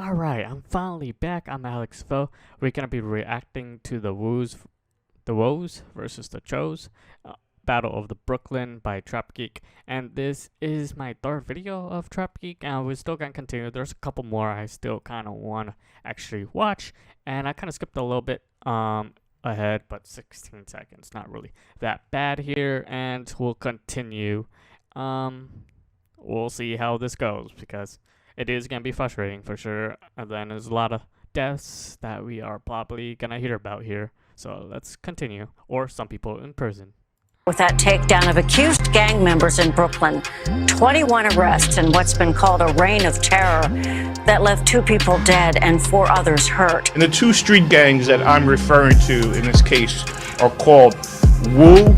Alright, I'm finally back. I'm AlexVo. We're gonna be reacting to the Woes versus the Choos, Battle of the Brooklyn by Trap Geek. And this is my third video of Trap Geek, and we're still gonna continue. There's a couple more I still kind of want to actually watch, and I kind of skipped a little bit ahead, but 16 seconds, not really that bad here, and we'll continue. We'll see how this goes because it is going to be frustrating for sure. And then there's a lot of deaths that we are probably going to hear about here. So let's continue. Or some people in prison. With that takedown of accused gang members in Brooklyn, 21 arrests and what's been called a reign of terror that left 2 people dead and 4 others hurt. And the 2 street gangs that I'm referring to in this case are called Woo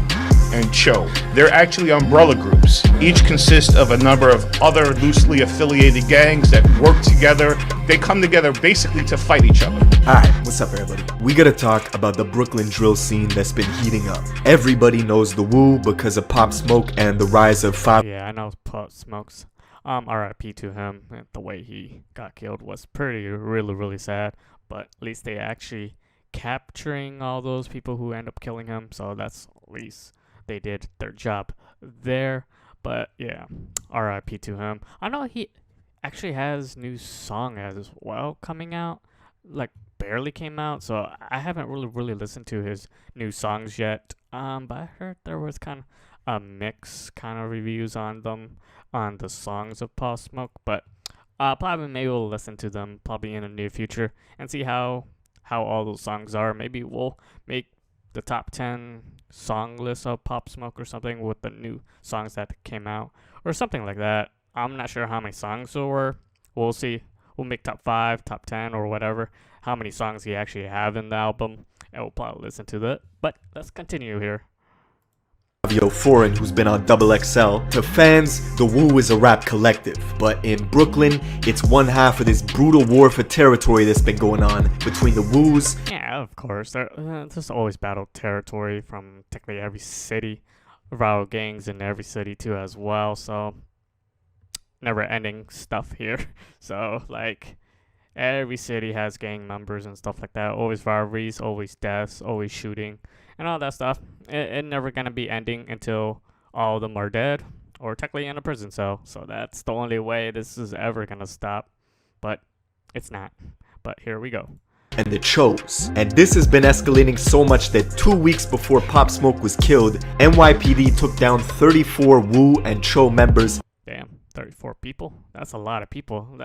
and Cho. They're actually umbrella groups. Each consists of a number of other loosely affiliated gangs that work together. They come together basically to fight each other. Alright, what's up everybody? We gotta talk about the Brooklyn drill scene that's been heating up. Everybody knows the Woo because of Pop Smoke and the rise of Five. Yeah, I know Pop Smoke's. R.I.P to him. The way he got killed was really sad. But at least they actually capturing all those people who end up killing him. So that's at least they did their job there. But yeah, R.I.P to him. I know he actually has new song as well coming out, like barely came out, so I haven't really listened to his new songs yet. But I heard there was kind of a mix kind of reviews on them, on the songs of Pop Smoke. But probably maybe we'll listen to them probably in the near future and see how all those songs are. Maybe we'll make the top 10 song list of Pop Smoke or something with the new songs that came out or something like that. I'm not sure how many songs there were. We'll see. We'll make top 5, top 10 or whatever, how many songs he actually have in the album, and we'll probably listen to that. But let's continue here. Foreign, who's been on XXL. To fans, the Woo is a rap collective, but in Brooklyn, it's one half of this brutal war for territory that's been going on between the Woos. Yeah, of course. There's always battle territory from technically every city, rival gangs in every city too as well. So never-ending stuff here. So like every city has gang members and stuff like that. Always rivalries, always deaths, always shooting, and all that stuff. It never gonna be ending until all of them are dead or technically in a prison cell. So that's the only way this is ever gonna stop. But it's not. But here we go. And the Choos. And this has been escalating so much that 2 weeks before Pop Smoke was killed, NYPD took down 34 Woo and Cho members. Damn, 34 people? That's a lot of people.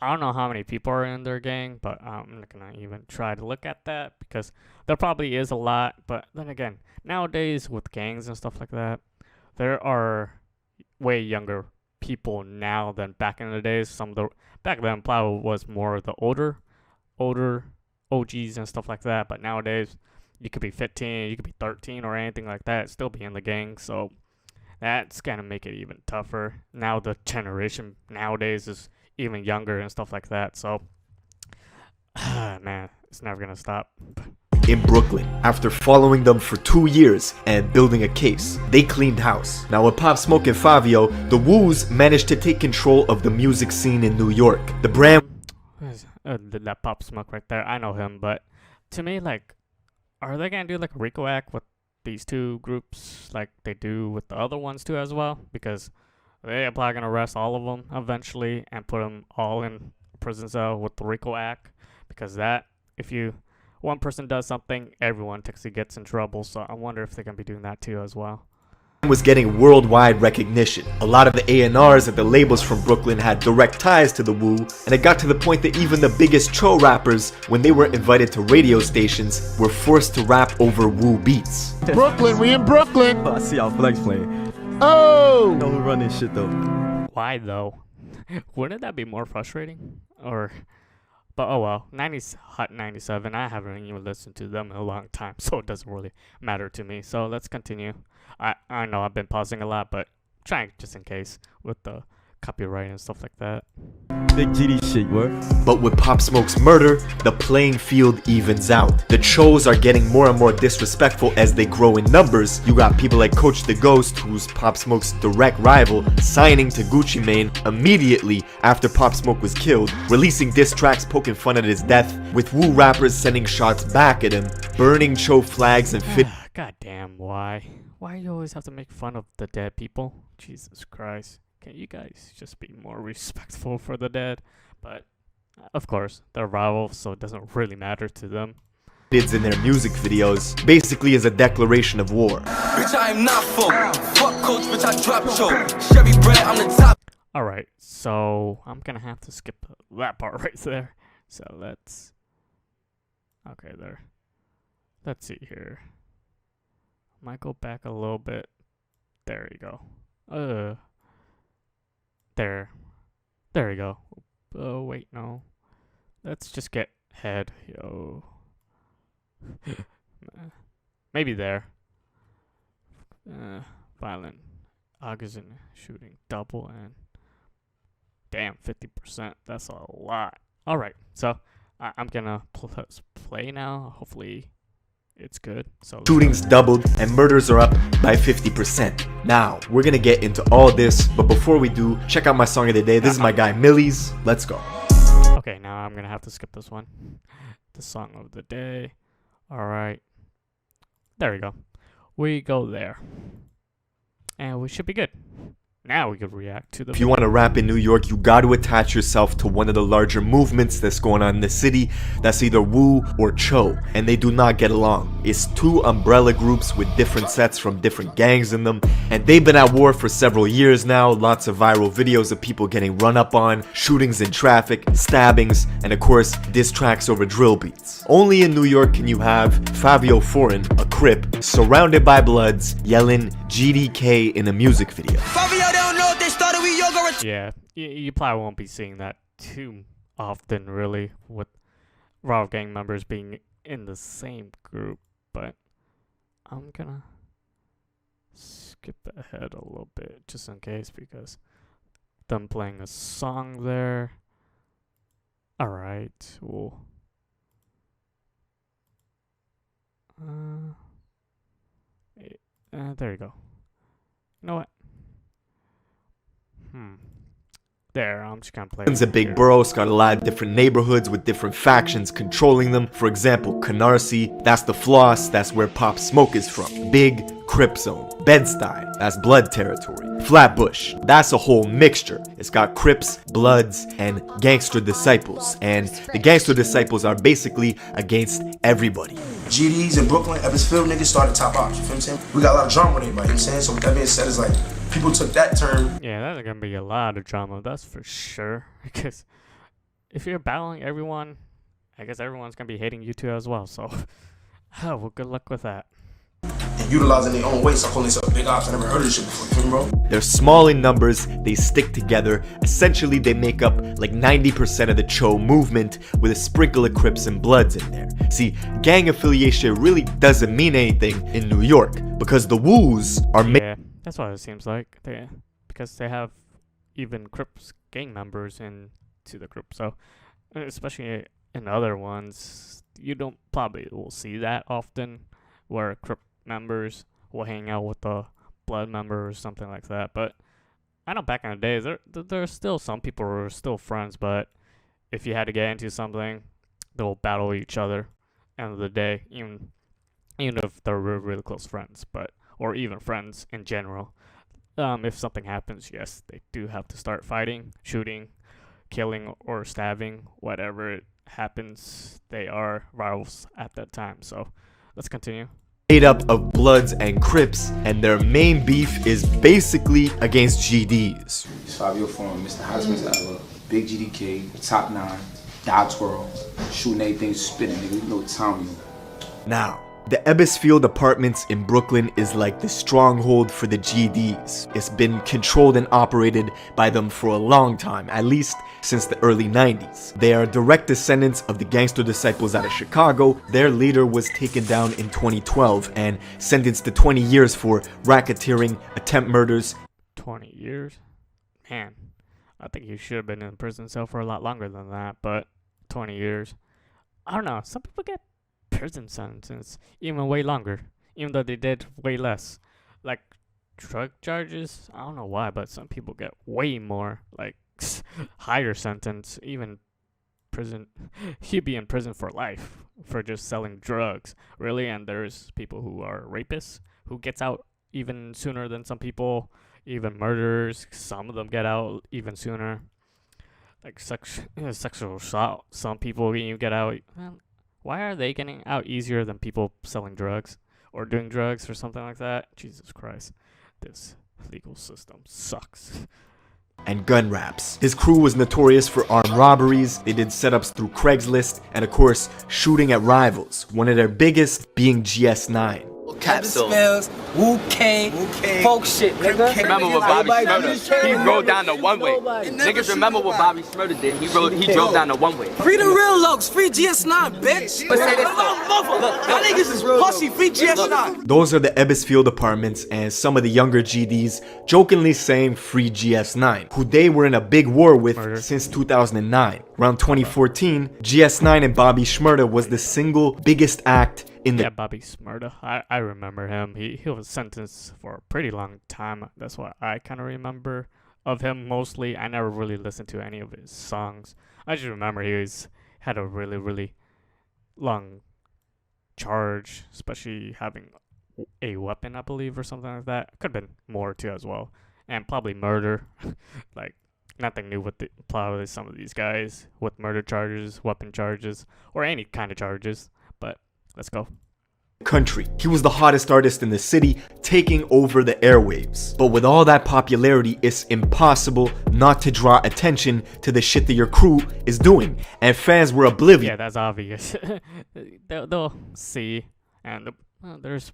I don't know how many people are in their gang, but I'm not gonna even try to look at that because there probably is a lot. But then again, nowadays with gangs and stuff like that, there are way younger people now than back in the days. Back then probably was more the older OGs and stuff like that. But nowadays, you could be 15, you could be 13 or anything like that, still be in the gang. So that's gonna make it even tougher. Now the generation nowadays is even younger and stuff like that. So man, it's never gonna stop. In Brooklyn, after following them for 2 years and building a case, they cleaned house. Now with Pop Smoke and Fabio, the Woos managed to take control of the music scene in New York. The brand that Pop Smoke right there, I know him, but to me, like, are they gonna do like a RICO act with these 2 groups like they do with the other ones too as well? Because they're probably gonna arrest all of them eventually and put them all in prison cell with the RICO act. Because that, if one person does something, everyone technically gets in trouble. So I wonder if they're gonna be doing that too as well. Was getting worldwide recognition. A lot of the A&Rs at the labels from Brooklyn had direct ties to the Woo, and it got to the point that even the biggest Cho rappers, when they were invited to radio stations, were forced to rap over Woo beats. Brooklyn, we in Brooklyn. Oh, I see y'all flex playing. Oh! No, who run this shit though? Why though? Wouldn't that be more frustrating? But oh well, Hot 97, I haven't even listened to them in a long time, so it doesn't really matter to me. So let's continue. I know I've been pausing a lot, but trying just in case with the copyright and stuff like that. Big GD shit, word. But with Pop Smoke's murder, the playing field evens out. The Choos are getting more and more disrespectful as they grow in numbers. You got people like Coach the Ghost, who's Pop Smoke's direct rival, signing to Gucci Mane immediately after Pop Smoke was killed, releasing diss tracks poking fun at his death, with Wu rappers sending shots back at him, burning Cho flags and God damn, why? Why you always have to make fun of the dead people? Jesus Christ. Can you guys just be more respectful for the dead? But, of course, they're rivals, so it doesn't really matter to them. bids in their music videos, basically as a declaration of war. Bitch, I am not full. Fuck coach, bitch, I drop Cho. Chevy bread, I'm the top. Alright, so I'm gonna have to skip that part right there. So let's... Okay, there. Let's see here. Might go back a little bit. There you go. There we go. Oh, wait, no. Let's just get head. Yo. Maybe there. Violent. Artisan shooting double and... Damn, 50%. That's a lot. Alright, so I'm gonna play now. Hopefully it's good. So Shootings doubled and murders are up by 50%. Now, we're gonna get into all this, but before we do, check out my song of the day. This is my guy Millie's. Let's go. Okay, now I'm gonna have to skip this one. The song of the day. Alright. There we go. We go there. And we should be good. Now we could react to the... If you want to rap in New York, you got to attach yourself to one of the larger movements that's going on in the city. That's either Wu or Cho, and they do not get along. It's two umbrella groups with different sets from different gangs in them, and they've been at war for several years now. Lots of viral videos of people getting run up on, shootings in traffic, stabbings, and of course, diss tracks over drill beats. Only in New York can you have Fabio Foreign, a Crip, surrounded by Bloods, yelling GDK in a music video. Yeah, you probably won't be seeing that too often, really, with rival gang members being in the same group, but I'm gonna skip ahead a little bit just in case, because them playing a song there. Alright, well, there you go. You know what? There, I'm just gonna play. It's a big borough, it's got a lot of different neighborhoods with different factions controlling them. For example, Canarsie, that's the Floss, that's where Pop Smoke is from. Big Crip Zone. Bed-Stuy, that's Blood territory. Flatbush, that's a whole mixture. It's got Crips, Bloods, and Gangster Disciples. And the Gangster Disciples are basically against everybody. GDs in Brooklyn, Evansville, niggas started top ops, you feel what I'm saying? We got a lot of drama with everybody, you know what I'm saying? So with that being said, it's like, people took that term. Yeah, there's gonna be a lot of drama, that's for sure. Because if you're battling everyone, I guess everyone's gonna be hating you too as well. So, oh, well, good luck with that. And utilizing their own weight, so calling themselves big ops. I never heard of this shit before, you feel me, bro? They're small in numbers, they stick together. Essentially, they make up like 90% of the Cho movement with a sprinkle of Crips and Bloods in there. See, gang affiliation really doesn't mean anything in New York because the Woos are Yeah, that's what it seems like. Because they have even Crips gang members into the group. So, especially in other ones, you don't probably will see that often, where Crip members will hang out with the Blood member or something like that. But I know back in the days, there's still some people who are still friends, but if you had to get into something, they'll battle each other end of the day, even if they're really, really close friends, or even friends in general. If something happens, yes, they do have to start fighting, shooting, killing, or stabbing. Whatever it happens, they are rivals at that time. So let's continue. made up of Bloods and Crips, and their main beef is basically against GDs. It's Fabio Foreign, Mr. Hottest ever, Big GDK, Top 9, Dot Twirl, shooting everything spinning, nigga, you know Tommy. Now, the Ebbsfield Apartments in Brooklyn is like the stronghold for the GDs. It's been controlled and operated by them for a long time, at least since the early 90s. They are direct descendants of the Gangster Disciples out of Chicago. Their leader was taken down in 2012 and sentenced to 20 years for racketeering, attempt murders. 20 years? Man, I think he should have been in a prison cell for a lot longer than that, but 20 years. I don't know. Some people get prison sentences even way longer, even though they did way less. Like drug charges, I don't know why, but some people get way more, like higher sentence, even prison. He'd be in prison for life for just selling drugs, really. And there's people who are rapists who gets out even sooner than some people. Even murderers, some of them get out even sooner. Like sexual assault, some people even get out. Well, why are they getting out easier than people selling drugs or doing drugs or something like that? Jesus Christ, this legal system sucks. And gun raps. His crew was notorious for armed robberies, they did setups through Craigslist, and of course, shooting at rivals, one of their biggest being GS9. Spells, Wu-Kang, folk shit, nigga. Remember what Bobby Smurda, he rode down the one-way. Niggas remember what Bobby Smurda did, he drove down the one-way. Free the real locs, free GS9, bitch. But say this though, y'all niggas is pussy, free GS9. Those are the Ebbsfield apartments, and some of the younger GDs jokingly saying free GS9, who they were in a big war with since 2009. Around 2014, GS9 and Bobby Shmurda was the single biggest act in the— Yeah, Bobby Shmurda. I remember him. He was sentenced for a pretty long time. That's what I kind of remember of him mostly. I never really listened to any of his songs. I just remember had a really, really long charge, especially having a weapon, I believe, or something like that. Could have been more too as well. And probably murder. Like, nothing new with probably some of these guys with murder charges, weapon charges, or any kind of charges. But let's go. Country. He was the hottest artist in the city, taking over the airwaves. But with all that popularity, it's impossible not to draw attention to the shit that your crew is doing. And fans were oblivious. Yeah, that's obvious. they'll see, and there's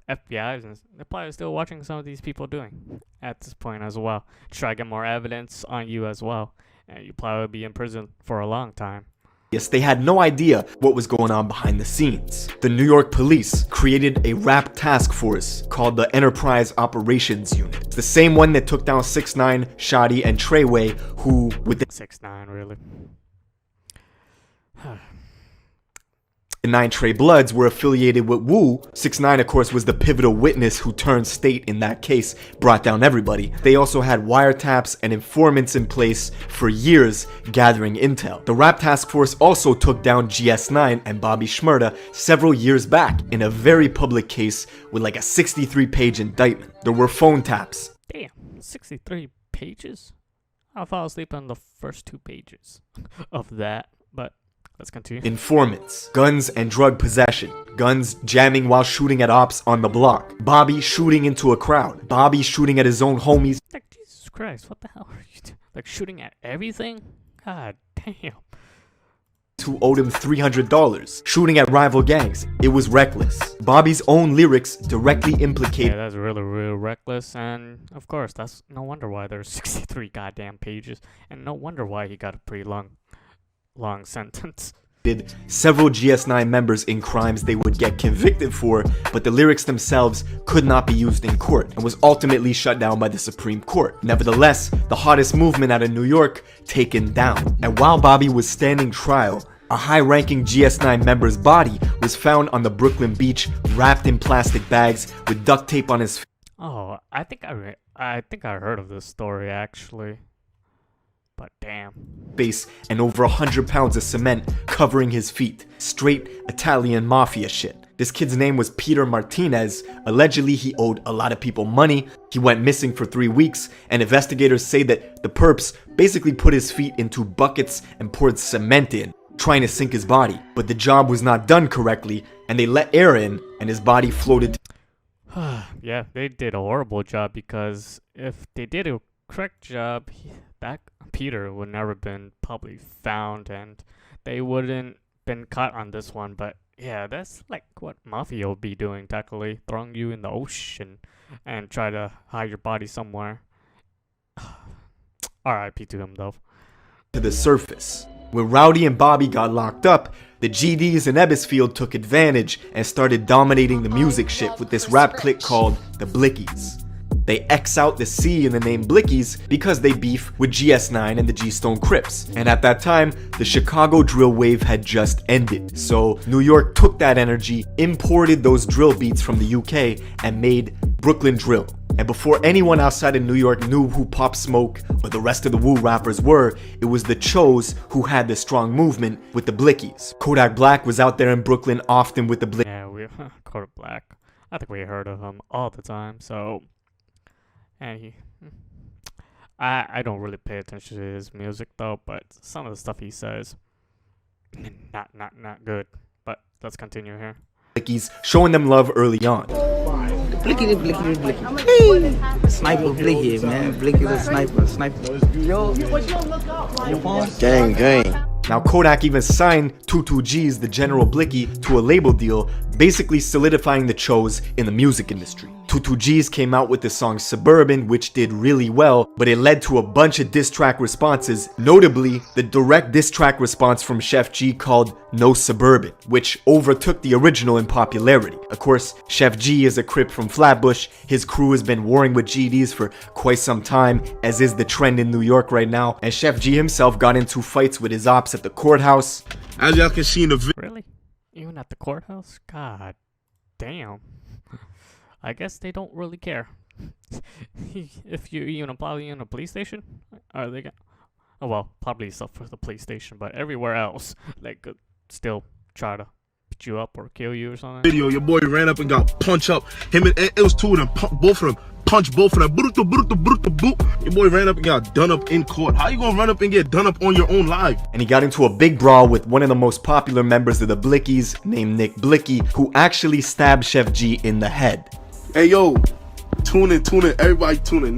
FBI's, and they're probably still watching some of these people doing at this point as well. Try to get more evidence on you as well, and you probably be in prison for a long time. Yes, they had no idea what was going on behind the scenes. The New York police created a rap task force called the Enterprise Operations Unit. It's the same one that took down 6ix9ine, Shotty, and Treyway, who with the 6ix9ine, really. The 9 Trey Bloods were affiliated with Wu. 6ix9ine, of course, was the pivotal witness who turned state in that case, brought down everybody. They also had wiretaps and informants in place for years gathering intel. The rap task force also took down GS9 and Bobby Shmurda several years back in a very public case with like a 63-page indictment. There were phone taps. Damn, 63 pages? I fell asleep on the first 2 pages of that, but let's continue. Informants, guns and drug possession, guns jamming while shooting at ops on the block, Bobby shooting into a crowd, Bobby shooting at his own homies. Like, Jesus Christ, what the hell are you doing? Like, shooting at everything? God damn. Who owed him $300, shooting at rival gangs. It was reckless. Bobby's own lyrics directly implicated. Yeah, that's really, really reckless, and of course, that's no wonder why there's 63 goddamn pages, and no wonder why he got a pretty long sentence. Did several GS9 members in crimes they would get convicted for, but the lyrics themselves could not be used in court and was ultimately shut down by the Supreme Court. Nevertheless, the hottest movement out of New York taken down. And while Bobby was standing trial, a high-ranking GS9 member's body was found on the Brooklyn beach, wrapped in plastic bags with duct tape on his face. Oh, I think I heard of this story actually. But damn. Base and over 100 pounds of cement covering his feet. Straight Italian mafia shit. This kid's name was Peter Martinez. Allegedly, he owed a lot of people money. He went missing for 3 weeks, and investigators say that the perps basically put his feet into buckets and poured cement in, trying to sink his body. But the job was not done correctly, and they let air in, and his body floated. Yeah, they did a horrible job, because if they did a correct job, that Peter would never been probably found, and they wouldn't been caught on this one. But yeah, that's like what mafia would be doing, technically throwing you in the ocean and try to hide your body somewhere. R.I.P. to him though. To the surface. When Rowdy and Bobby got locked up, the GDs in Ebbsfield took advantage and started dominating the music shit with this rap clique called the Blickies. They X out the C in the name Blickies because they beef with GS9 and the G-Stone Crips. And at that time, the Chicago drill wave had just ended. So New York took that energy, imported those drill beats from the UK, and made Brooklyn drill. And before anyone outside of New York knew who Pop Smoke or the rest of the Wu rappers were, it was the Choos who had the strong movement with the Blickies. Kodak Black was out there in Brooklyn often with the Blickies. Yeah, Kodak Black. I think we heard of him all the time. So, and I don't really pay attention to his music though, but some of the stuff he says, not good. But let's continue here. Blickies showing them love early on. Blicky. Sniper Blicky, man. Blicky the sniper. Yo. Gang. Now Kodak even signed 22G's, the General Blicky, to a label deal, basically solidifying the Choos in the music industry. 22G's came out with the song Suburban, which did really well, but it led to a bunch of diss track responses, notably the direct diss track response from Chef G called No Suburban, which overtook the original in popularity. Of course, Chef G is a Crip from Flatbush. His crew has been warring with GDs for quite some time, as is the trend in New York right now, and Chef G himself got into fights with his ops at the courthouse. As y'all can see in the video. Really? Even at the courthouse? God damn. I guess they don't really care. If you even probably in a police station, are they gonna? Oh well, probably stuff for the police station, but everywhere else, they could still try to beat you up or kill you or something. Video, your boy ran up and got punched up. Him and it was two of them, both of them. Punch both of them. Your boy ran up and got done up in court. How you gonna run up and get done up on your own live? And he got into a big brawl with one of the most popular members of the Blickies, named Nick Blicky, who actually stabbed Chef G in the head. Hey yo, tune in, everybody tune in.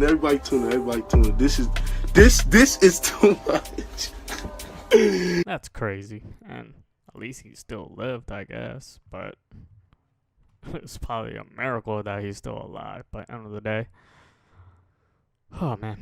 This is too much. That's crazy, and at least he still lived, I guess, but it's probably a miracle that he's still alive by the end of the day. Oh man.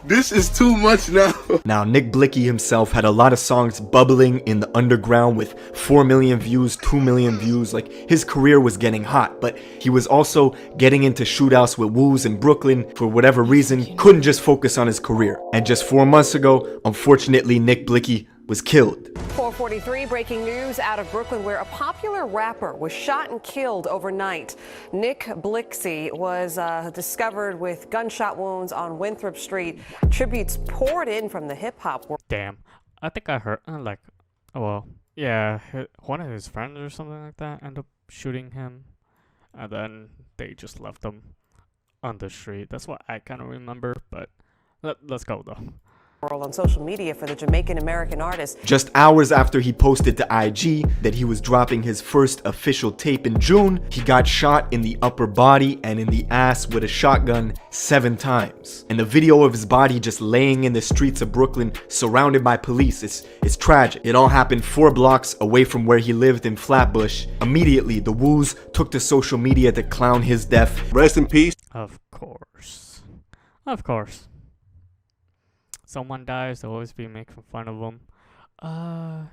This is too much now. Now, Nick Blicky himself had a lot of songs bubbling in the underground with 4 million views, 2 million views. Like, his career was getting hot, but he was also getting into shootouts with Woos in Brooklyn. For whatever reason, couldn't just focus on his career. And just 4 months ago, unfortunately, Nick Blicky was killed. 4:43, breaking news out of Brooklyn, where a popular rapper was shot and killed overnight. Nick Blicky was discovered with gunshot wounds on Winthrop Street. Tributes poured in from the hip-hop world. Damn. I think I heard, one of his friends or something like that ended up shooting him, and then they just left him on the street. That's what I kind of remember, but let's go though. On social media for the Jamaican-American artist. Just hours after he posted to IG that he was dropping his first official tape in June, he got shot in the upper body and in the ass with a shotgun 7 times. And the video of his body just laying in the streets of Brooklyn surrounded by police is tragic. It all happened 4 blocks away from where he lived in Flatbush. Immediately, the Woos took to social media to clown his death. Rest in peace. Of course. Of course. Someone dies, they'll always be making fun of them.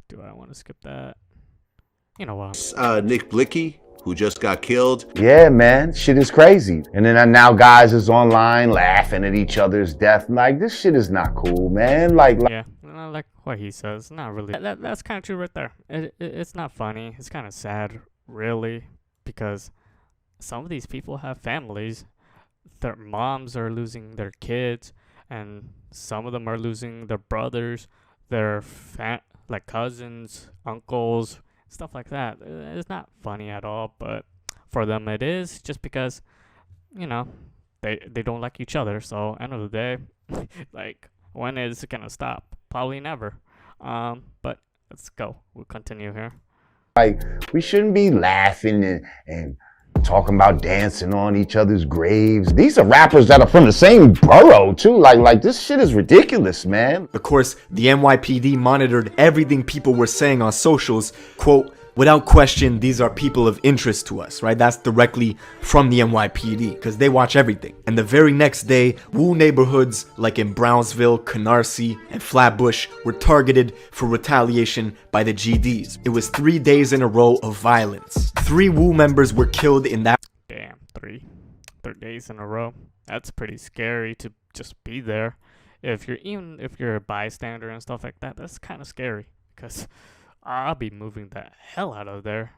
Do I want to skip that? You know what? Nick Blicky, who just got killed. Yeah, man, shit is crazy. And then now guys is online laughing at each other's death. Like, this shit is not cool, man. Yeah, like what he says. Not really. That's kind of true right there. It's not funny. It's kind of sad, really, because some of these people have families. Their moms are losing their kids, and some of them are losing their brothers, their cousins, uncles, stuff like that. It's not funny at all, but for them it is, just because, you know, they don't like each other. So end of the day, like, when is it gonna stop? Probably never. But let's go. We'll continue here. Like, we shouldn't be laughing and talking about dancing on each other's graves. These are rappers that are from the same borough too. Like this shit is ridiculous, man. Of course, the NYPD monitored everything people were saying on socials. Quote, without question, these are people of interest to us, right? That's directly from the NYPD, because they watch everything. And the very next day, Wu neighborhoods like in Brownsville, Canarsie, and Flatbush were targeted for retaliation by the GDs. It was 3 days in a row of violence. 3 Wu members were killed in that. Damn, 3 days in a row. that's pretty scary to just be there. If you're a bystander and stuff like that, that's kind of scary because I'll be moving the hell out of there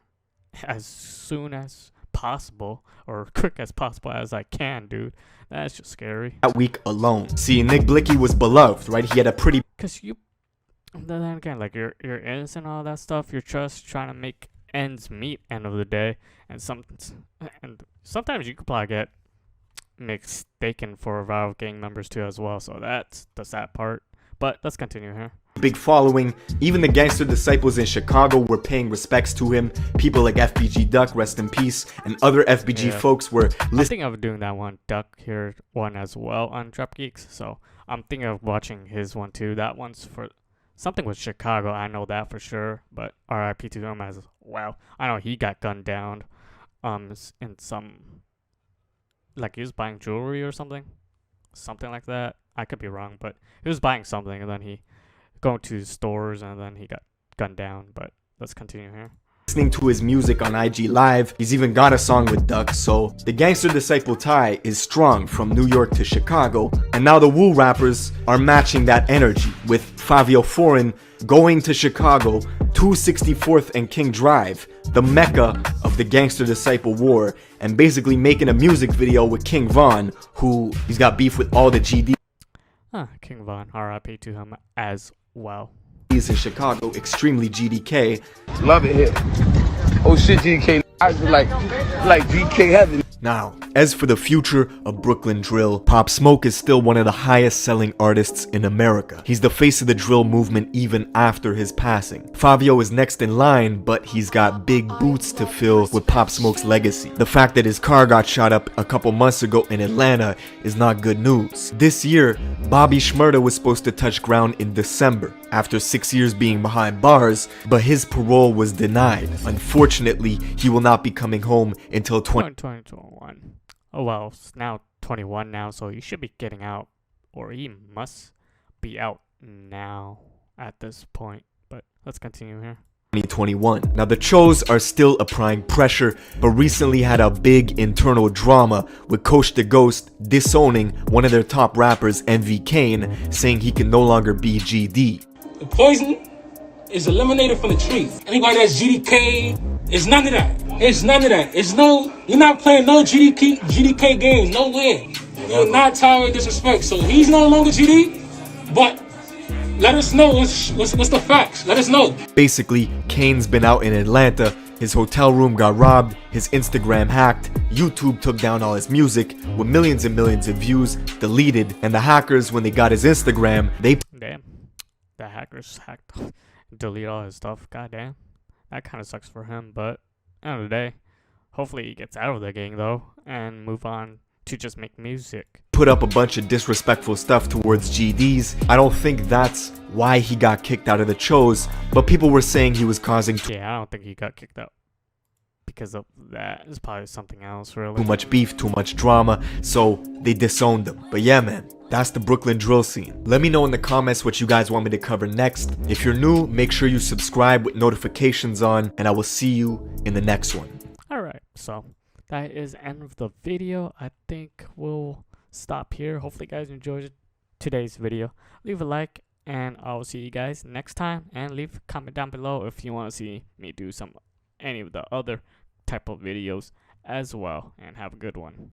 as soon as possible or quick as possible as I can, dude. That's just scary. That week alone. See, Nick Blicky was beloved, right? He had a pretty... Because then again, like, you're innocent and all that stuff. You're just trying to make ends meet end of the day. And sometimes you could probably get mistaken for rival gang members too as well. So that's the sad part. But let's continue here. Big following. Even the gangster disciples in Chicago were paying respects to him. People like FBG Duck, rest in peace, and other FBG folks were I'm thinking of doing that one as well on Trap Geeks. So I'm thinking of watching his one too. That one's for something with Chicago. I know that for sure. But R.I.P. to him as well. I know he got gunned down. In some, like, he was buying jewelry or something like that. I could be wrong, but he was buying something and then he going to stores and then he got gunned down. But let's continue here. Listening to his music on IG Live. He's even got a song with Duck. So the gangster disciple tie is strong from New York to Chicago, and now the Wu rappers are matching that energy with Fabio Foreign going to Chicago, 264th and King Drive, the mecca of the gangster disciple war, and basically making a music video with King Von, who he's got beef with all the GD. King Von, R.I.P. to him as well. He's in Chicago, extremely GDK. Love it here. Oh shit, GDK. I was like GK heaven. Now, as for the future of Brooklyn drill, Pop Smoke is still one of the highest selling artists in America. He's the face of the drill movement even after his passing. Fabio is next in line, but he's got big boots to fill with Pop Smoke's legacy. The fact that his car got shot up a couple months ago in Atlanta is not good news. This year, Bobby Shmurda was supposed to touch ground in December after 6 years being behind bars, but his parole was denied. Unfortunately, he will not be coming home until 2021. Oh well, it's now 21 now, so he should be getting out, or he must be out now at this point. But let's continue here. 2021. Now the Choos are still applying pressure, but recently had a big internal drama with Coach the Ghost disowning one of their top rappers, MV Kane, saying he can no longer be GD. The poison is eliminated from the tree. Anybody that's GDK, it's none of that. It's none of that. It's no, you're not playing no GDK games, nowhere. You're not tolerate disrespect. So he's no longer GD, but let us know what's the facts. Let us know. Basically, Kane's been out in Atlanta. His hotel room got robbed, his Instagram hacked, YouTube took down all his music with millions and millions of views, deleted, and the hackers, when they got his Instagram, they... Damn. The hackers hacked, delete all his stuff. Goddamn. That kind of sucks for him, but end of the day, hopefully he gets out of the gang though and move on to just make music. Put up a bunch of disrespectful stuff towards GDs. I don't think that's why he got kicked out of the Choos, but people were saying he was causing I don't think he got kicked out because of that. It's probably something else, really. Too much beef, too much drama, so they disowned him. But yeah, man, that's the Brooklyn drill scene. Let me know in the comments what you guys want me to cover next. If you're new, make sure you subscribe with notifications on, and I will see you in the next one. Alright, so that is the end of the video. I think we'll stop here. Hopefully you guys enjoyed today's video. Leave a like, and I'll see you guys next time. And leave a comment down below if you want to see me do any of the other type of videos as well. And have a good one.